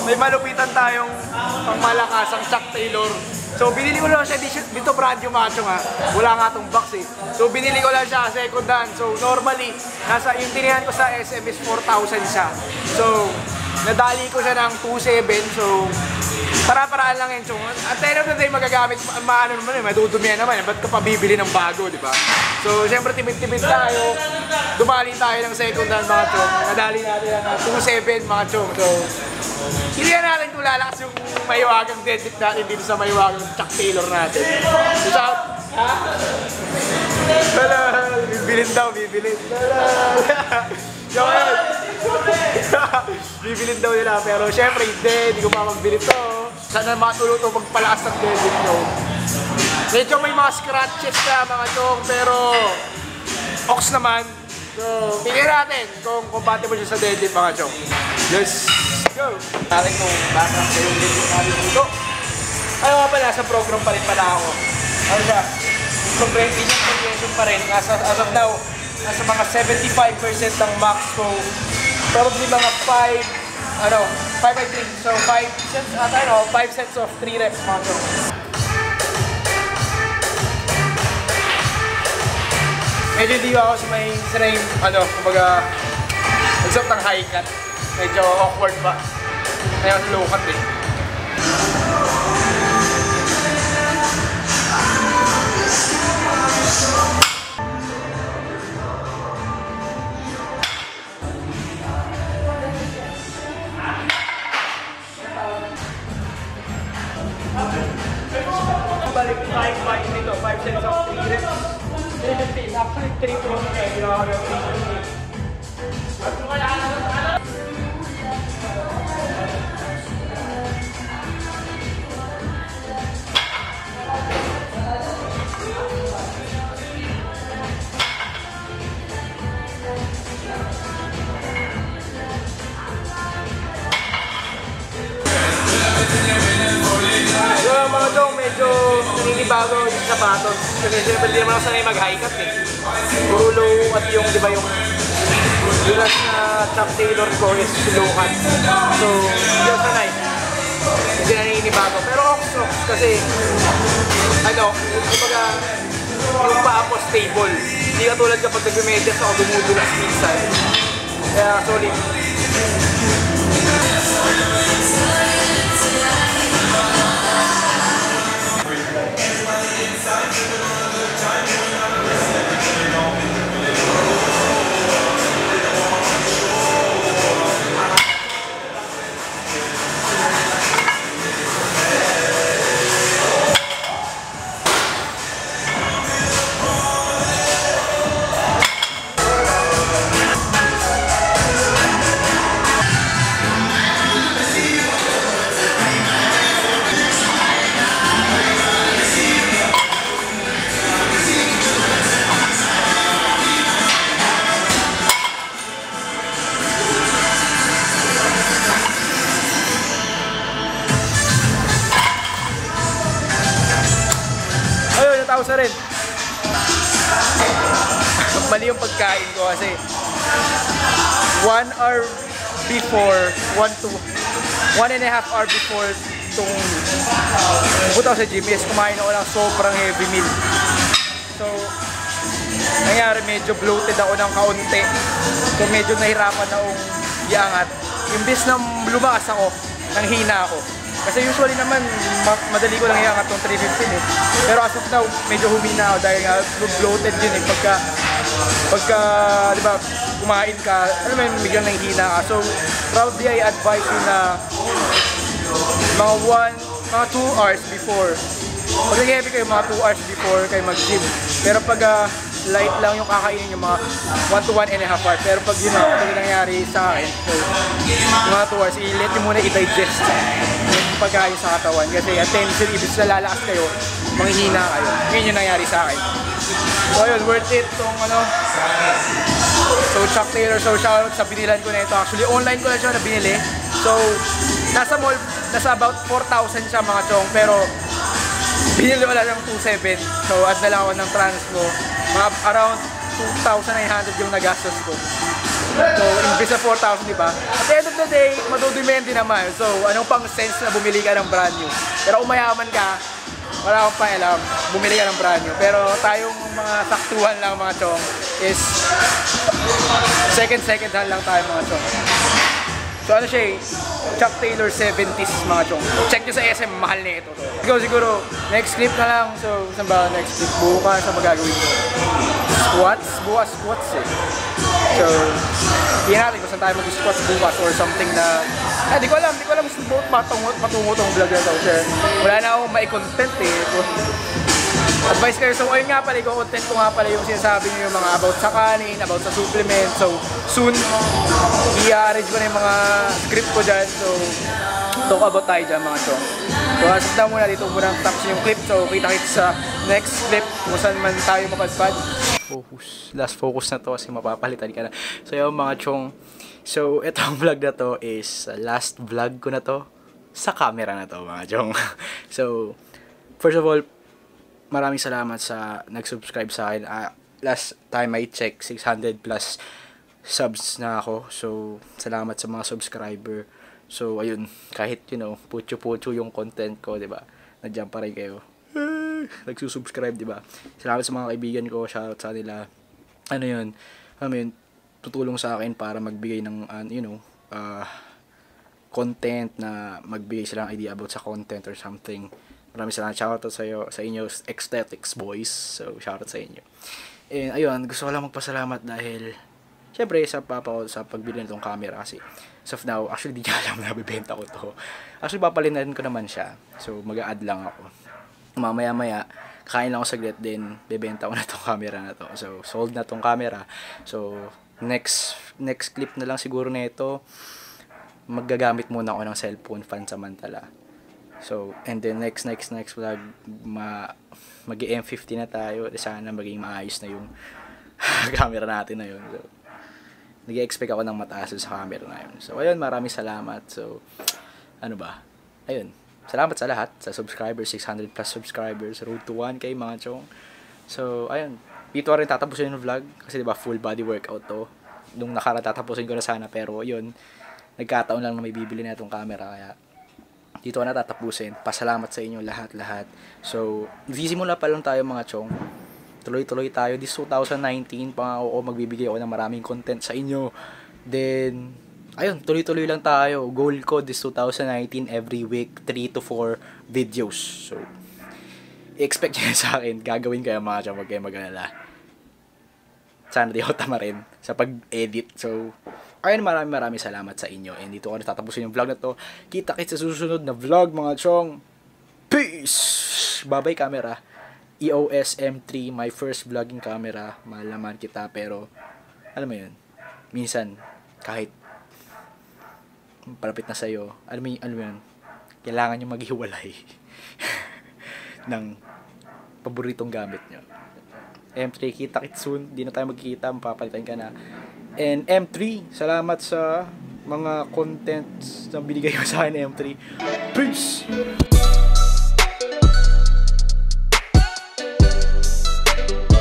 may malupitan tayong pangmalakasang Chuck Taylor. So binili ko lang siya dito brand yung macho nga. Wala nga tong box eh. So binili ko lang siya second hand. So normally, yung tinihan ko sa SM is 4,000 siya. So nadali ko siya ng 2,700. So para-paraan lang yun. So at the end of the day magagamit, maano naman eh, madudumihan naman eh. Ba't ka pa bibili ng bago, di ba? So siyempre timid-timid tayo. Dumali tayo ng second hand mga chong. Nadali natin ng 2,700 mga chong. So hindi natin kung lalakas yung mahiwagang deadlift natin dito sa mahiwagang Chuck Taylor natin. So shout! Ha? Bibilin daw, bibilin. Bibilin daw nila, pero syempre hindi ko pa magbili to. Sana matulo to magpalakas ng deadlift nyo. Medyo may mga scratches na mga chong, pero ox naman. So, piliin natin kung compatible siya sa deadlift mga chong. Let's go! Natin kung background sa yung deadlift natin dito. Ano nga pala, sa program pa rin pala ako. Ano siya? Progression pa rin. As of now, nasa mga 75% ng max ko. Probably mga 5 by 3. So 5 sets, 5 sets of 3 reps mga chong. Medyo hindi ako sa may same, kumbaga, nagsuot ng high cut. Medyo awkward pa. Kaya low cut eh. Balik 5 by dito, 5 sets of 3 reps. Actually, 3 pro na kayo. Ginawa ko yung 3 at wala na. Mga dong, medyo naninibago yung sapatos. Kasi siyempre di naman ako sanay mag-high cut eh. Puro low at yung, di ba yung last na Chuck Taylor ko is low cut. So, hindi ako sanay. Hindi naninibago. Pero ox kasi, kumbaga, yung paa po stable. Hindi katulad kapag nag-medyas ako dumudulas minsan. Kaya, solid. Sa rin. Mali yung pagkain ko kasi 1 hour before 1.5 hour before itong pupunta ko sa gym is kumain ako ng sobrang heavy meal. So nangyari medyo bloated ako ng kaunti. So medyo nahirapan akong iangat. Imbis na lumakas ako, nanghina ako. Kasi usually naman, madali ko lang iangat ng 315 eh. Pero as of now, medyo humina ako dahil nga bloated yun eh. Pagka, di ba, kumain ka, biglang nanghina ka. So, probably I advise you na mga 2 hours before. Pag nag-heavy kayo, mga 2 hours before kayo mag-gym. Pero pag light lang yung kakainin yung mga 1 to 1.5 hours. Pero pag yun ako, pag nangyari sa akin, so, mga 2 hours, i-let nyo muna i-digest yung pagkain sa katawan. Kasi attention, ibig sa lalakas kayo, manghihina kayo. Yun yung nangyari sa akin. So ayun, worth it tong So Chuck Taylor, so shoutout sa binilan ko na ito. Actually, online ko na siya na binili. So, nasa mall, nasa about 4,000 siya mga chong. Pero, binili wala ng 2,700. So, add na lang ako ng transpo. Mga around 2,900 yung nagastos ko. So, imbis na 4,000, di ba? At the end of the day, madudumihan din naman. So, anong pang sense na bumili ka ng brand new? Pero kung mayaman ka, wala akong pakialam, bumili ka ng brand new. Pero tayong mga saktuhan lang mga chong is second hand lang tayo mga chong. So ano siya eh, Chuck Taylor 70s mga chong. Check nyo sa SM, mahal na ito. Siguro, next clip na lang. So, saan ba next clip? Bukas sa magagawin ko. Squats? Bukas squats eh. So, hindi natin kung saan tayo mag-squats bukas or something na di ko alam patungo tong vlog na ito. Wala na akong mai-content eh. Advice kayo. So, ayun nga pala, content ko nga pala yung sinasabi nyo yung mga about sa kanin, about sa supplement. So, soon, i-arrange ko na yung mga script ko dyan. So, talk about tayo dyan mga chong. So, as na muna, dito muna tapos yung clip. So, kita-kita sa next clip kung saan man tayo mapadpad. Last focus na to kasi mapapalitan ka na. So, yung mga chong. So, itong vlog na to is last vlog ko na to sa camera na to mga chong. So, first of all, maraming salamat sa nag-subscribe sa akin. Last time I check, 600 plus subs na ako. So, salamat sa mga subscriber. So, ayun, kahit, putyo-putyo yung content ko, diba? Nandiyan pa rin kayo. Nagsusubscribe, diba? Salamat sa mga kaibigan ko. Shoutout sa nila. Ano yun? Tutulong sa akin para magbigay ng, content na magbigay silang idea about sa content or something. Maraming salamat. Shoutout sa inyo, Aesthetics Boys. So, shoutout sa inyo. And, ayun, gusto ko lang magpasalamat dahil, syempre, sa pagbili nitong camera kasi, as of now, actually, di niya alam na bibenta ko to. Actually, papalitan ko naman siya. So, mag-a-add lang ako. Mamaya-maya, kain lang ako saglit din, bibenta ko na tong camera na to. So, sold na tong camera. So, next clip na lang siguro na ito, maggagamit muna ako ng cellphone pansamantala. So, and then next vlog, mag-M50 na tayo. Sana maging maayos na yung camera natin na yun. So, nag-expect ako ng mataas sa camera na yun. So, ayun, maraming salamat. So, ano ba? Ayun, salamat sa lahat. Sa subscribers, 600 plus subscribers. Road to 1K mga chong. So, ayun. Dito rin tatapusin yung vlog. Kasi diba, full body workout to. Nung nakaraan tatapusin ko na sana. Pero, yun, nagkataon lang na may bibili na itong camera. Kaya, dito na tatapusin. Pasalamat sa inyo lahat. So, nagsisimula pa lang tayo mga chong. Tuloy-tuloy tayo. This 2019, pangako magbibigay ako ng maraming content sa inyo. Then, ayun, tuloy-tuloy lang tayo. Goal ko this 2019, every week, 3 to 4 videos. So, i-expect nyo sa akin. Gagawin kayo mga chong, wag kayo mag-alala. Sana di ako tama rin sa pag-edit. So, ayun, maraming salamat sa inyo. And dito ko na tatapusin yung vlog na to. Kita-kits sa susunod na vlog mga chong. Peace! Bye-bye camera. EOS M3, my first vlogging camera. Mahal naman kita pero, alam mo yun, minsan, kahit palapit na sa'yo, alam mo yun, kailangan nyo maghiwalay ng paboritong gamit nyo. M3, kita-kits soon. Di na tayo magkikita, mapapalitan ka na. And M3, salamat sa mga contents na binigay ko sa akin M3. Peace!